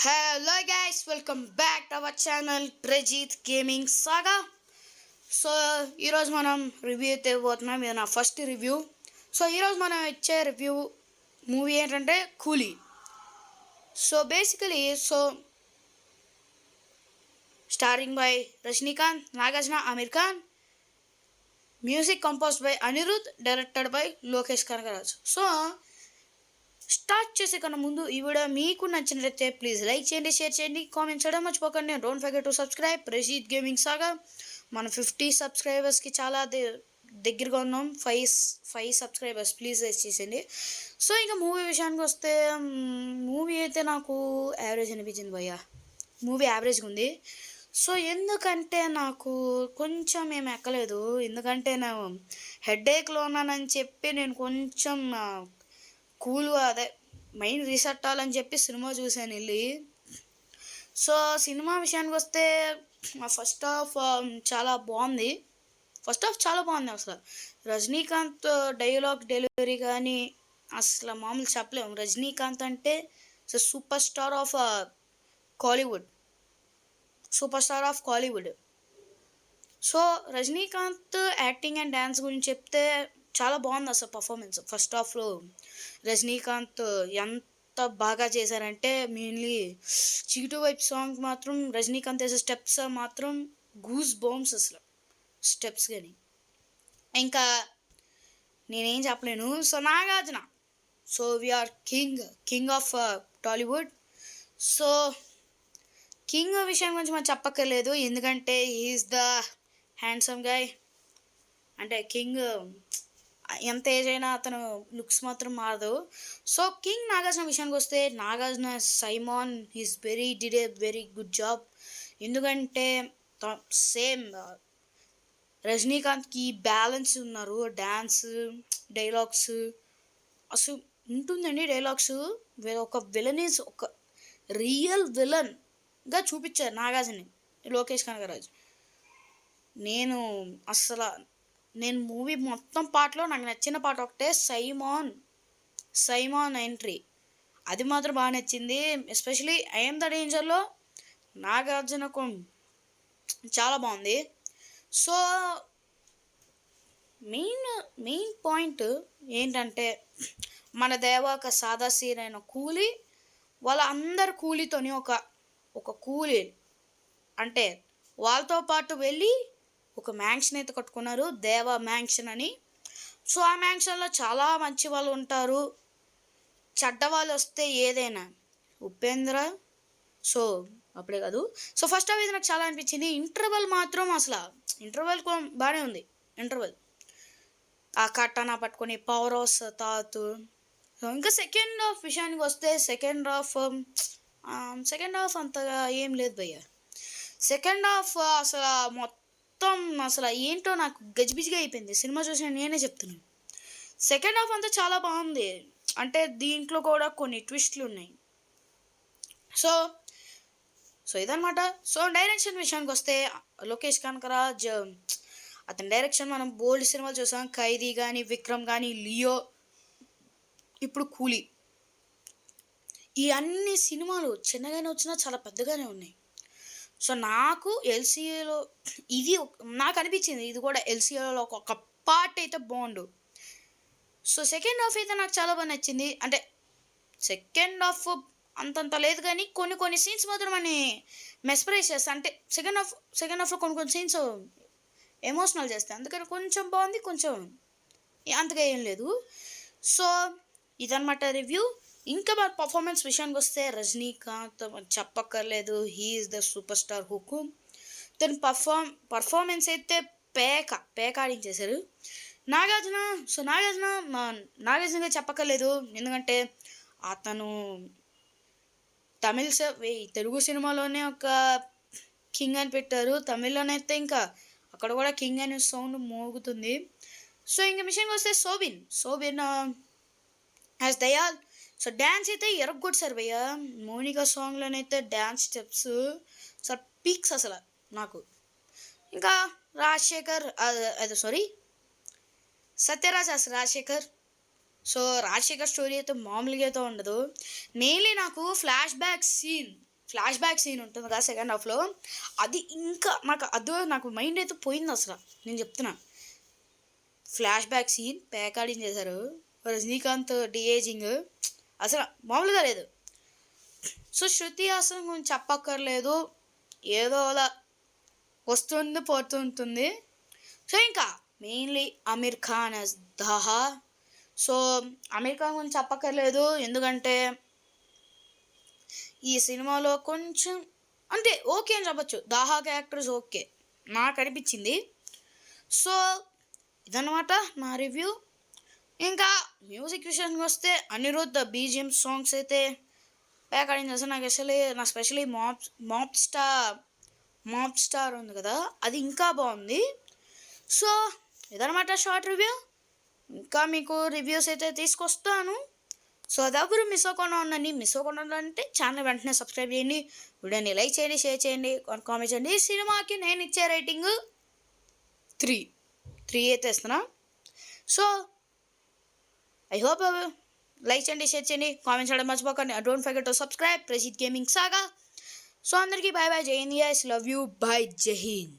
Hello guys, welcome back to our channel Prajit Gaming Saga. So ఈరోజు మనం review అయితే పోతున్నాం. ఇది నా ఫస్ట్ రివ్యూ. సో ఈరోజు మనం ఇచ్చే రివ్యూ మూవీ ఏంటంటే Coolie. So basically starring by Rajinikanth, Nagarjuna, Aamir Khan, music composed by Anirudh, directed by Lokesh Kanagaraj. So start చేసే కన్నా ముందు ఈ వీడియో మీకు నచ్చినట్లయితే ప్లీజ్ లైక్ చేయండి, షేర్ చేయండి, కామెంట్ చేయడం మర్చిపోకండి. Don't forget to subscribe Prajeeth gaming saga. మన 50 సబ్స్క్రైబర్స్కి చాలా దగ్గరగా ఉన్నాం. ఫైవ్ సబ్స్క్రైబర్స్ ప్లీజ్ చేసేయండి. సో ఇంకా మూవీ విషయానికి వస్తే మూవీ అయితే నాకు యావరేజ్ అనిపించింది భయ్యా. మూవీ యావరేజ్గా ఉంది. సో ఎందుకంటే నాకు కొంచెం ఏం ఎక్కలేదు. ఎందుకంటే నేను హెడేక్లో ఉన్నానని చెప్పి నేను కొంచెం కూల్గా అదే మైండ్ రీసెట్ అవ్వాలని చెప్పి సినిమా చూశాను వెళ్ళి. సో సినిమా విషయానికి వస్తే ఫస్ట్ హాఫ్ చాలా బాగుంది. అసలు రజనీకాంత్ డైలాగ్ డెలివరీ కానీ అసలు మామూలు చెప్పలేము. రజనీకాంత్ అంటే super star of Kollywood. So Rajinikanth acting and dance గురించి చెప్తే చాలా బాగుంది అసలు పర్ఫార్మెన్స్. ఫస్ట్ హాఫ్లో రజనీకాంత్ ఎంత బాగా చేశారంటే మెయిన్లీ చీటు వైపు సాంగ్ మాత్రం రజనీకాంత్ వేసే స్టెప్స్ మాత్రం గూస్ బాంబ్స్ అసలు స్టెప్స్ కానీ. ఇంకా నేనేం చెప్పలేను. So Nagarjuna, so we are king of Tollywood. So king విషయం గురించి మనం చెప్పక్కర్లేదు, ఎందుకంటే హీఈస్ ద హ్యాండ్సమ్ గాయ్. అంటే కింగ్ ఎంత ఏజ్ అయినా అతను లుక్స్ మాత్రం మారదు. సో కింగ్ నాగార్జున విషయానికి వస్తే Nagarjuna Simon did a very good job. ఎందుకంటే సేమ్ రజనీకాంత్కి బ్యాలెన్స్ ఉన్నారు. డ్యాన్స్, డైలాగ్స్ అసలు ఉంటుందండి. డైలాగ్స్ ఒక విలనీస్, ఒక రియల్ విలన్గా చూపించారు నాగార్జుని, లోకేష్ కనగరాజ్. నేను మూవీ మొత్తం పాటలో నాకు నచ్చిన పాట ఒకటే, సైమాన్ ఎంట్రీ. అది మాత్రం బాగా నచ్చింది. ఎస్పెషలీ ఐఎమ్ ద డేంజర్లో నాగార్జునకు చాలా బాగుంది. సో మెయిన్ పాయింట్ ఏంటంటే మన దేవాక సాదా సీరైన కూలీ వాళ్ళ అందరు కూలీతోని ఒక కూలీ అంటే వాళ్ళతో పాటు వెళ్ళి ఒక మ్యాన్షన్ అయితే కట్టుకున్నారు, దేవా మ్యాన్షన్ అని. సో ఆ మ్యాన్షన్లో చాలా మంచి వాళ్ళు ఉంటారు, చెడ్డ వాళ్ళు వస్తే ఏదైనా ఉపేంద్ర. సో అప్పుడే కాదు. సో ఫస్ట్ ఆఫ్ ఇది నాకు చాలా అనిపించింది. ఇంటర్వెల్ మాత్రం అసలు ఇంటర్వెల్ బాగానే ఉంది. ఇంటర్వెల్ ఆ కట్టన పట్టుకొని పవర్ హౌస్ తాతు. సో ఇంకా సెకండ్ హాఫ్ విషయానికి వస్తే సెకండ్ హాఫ్ అంతగా ఏం లేదు భయ్య. సెకండ్ హాఫ్ అసలు మొత్తం అసలు ఏంటో నాకు గజిబిజిగా అయిపోయింది. సినిమా చూసిన నేనే చెప్తున్నాను. సెకండ్ హాఫ్ అంతా చాలా బాగుంది. అంటే దీంట్లో కూడా కొన్ని ట్విస్ట్లు ఉన్నాయి. సో ఇదనమాట. సో డైరెక్షన్ విషయానికి వస్తే లోకేష్ కనగరాజ్ అతని డైరెక్షన్ మనం బోల్డ్ సినిమాలు చూసాం. ఖైదీ కానీ, విక్రమ్ కానీ, లియో, ఇప్పుడు కూలీ. ఈ అన్ని సినిమాలు చిన్నగానే వచ్చినా చాలా పెద్దగానే ఉన్నాయి. సో నాకు ఎల్సీఏలో నాకు అనిపించింది ఇది కూడా ఎల్సీఏలో ఒక పార్ట్ అయితే బాగుండు. సో సెకండ్ హాఫ్ అయితే నాకు చాలా బాగా నచ్చింది. అంటే సెకండ్ హాఫ్ అంతంత లేదు కానీ కొన్ని సీన్స్ మాత్రం అని మెస్పరైజ్ చేస్తాయి. అంటే సెకండ్ హాఫ్లో కొన్ని సీన్స్ ఎమోషనల్ చేస్తాయి. అందుకని కొంచెం బాగుంది, కొంచెం అంతగా ఏం లేదు. సో ఇదన్నమాట రివ్యూ. ఇంకా మన పర్ఫార్మెన్స్ విషయానికి వస్తే రజనీకాంత్ చెప్పక్కర్లేదు, he is the super star Hukum. తన పర్ఫార్మెన్స్ అయితే పేక ఆడించేశారు. నాగార్జున చెప్పక్కర్లేదు, ఎందుకంటే అతను తెలుగు సినిమాలోనే ఒక కింగ్ అని పెట్టారు. తమిళ్లోనైతే ఇంకా అక్కడ కూడా కింగ్ అనే సౌండ్ మోగుతుంది. సో ఇంకా విషయానికి వస్తే Soubin as Dayal. So dance అయితే ఎరగొట్టారు భయ్య. మౌనిక సాంగ్లోనైతే డ్యాన్స్ స్టెప్స్ సార్ పీక్స్ అసలు నాకు. ఇంకా రాజశేఖర్. సో రాజశేఖర్ స్టోరీ అయితే మామూలుగా అయితే ఉండదు. మెయిన్లీ నాకు flashback scene flashback scene ఉంటుంది కదా సెకండ్ హాఫ్లో, అది ఇంకా నాకు మైండ్ అయితే పోయింది అసలు. నేను చెప్తున్నా, ఫ్లాష్ బ్యాక్ సీన్ ప్యాకాడింగ్ చేశారు. రజనీకాంత్ డిఏజింగ్ అసలు మామూలుగా లేదు. సో శృతి హాసన్ గురించి చెప్పక్కర్లేదు, ఏదో అలా వస్తుంది పోతుంటుంది. సో ఇంకా mainly Aamir Khan as Dahaa. So Aamir Khan గురించి చెప్పక్కర్లేదు, ఎందుకంటే ఈ సినిమాలో కొంచెం అంటే ఓకే అని చెప్పచ్చు. దాహా క్యారెక్టర్స్ ఓకే నాకు అనిపించింది. సో ఇదన్నమాట నా రివ్యూ. ఇంకా మ్యూజిక్ విషయానికి వస్తే అనిరుద్ధ్ బీజిఎం సాంగ్స్ అయితే ప్యాకాడింగ్ చేస్తే నాకు స్పెషలీ మాప్ స్టార్ ఉంది కదా, అది ఇంకా బాగుంది. సో ఇదన్నమాట షార్ట్ రివ్యూ. ఇంకా మీకు రివ్యూస్ అయితే తీసుకొస్తాను. సో అదెవరు మిస్ అవ్వకుండా ఉండండి. ఛానల్ వెంటనే సబ్స్క్రైబ్ చేయండి, వీడియోని లైక్ చేయండి, షేర్ చేయండి, కామెంట్ చేయండి. ఈ సినిమాకి నేను ఇచ్చే రేటింగ్ 3 అయితే ఇస్తున్నా. సో ఐ హోప్ లైక్ చేయండి, షేర్ చేయండి, కామెంట్ చేయడం మర్చిపోకండి. Don't forget to subscribe Prajit gaming saga. So అందరికీ బాయ్ బాయ్, జై హింద్, లవ్ యూ, బాయ్, జై హింద్.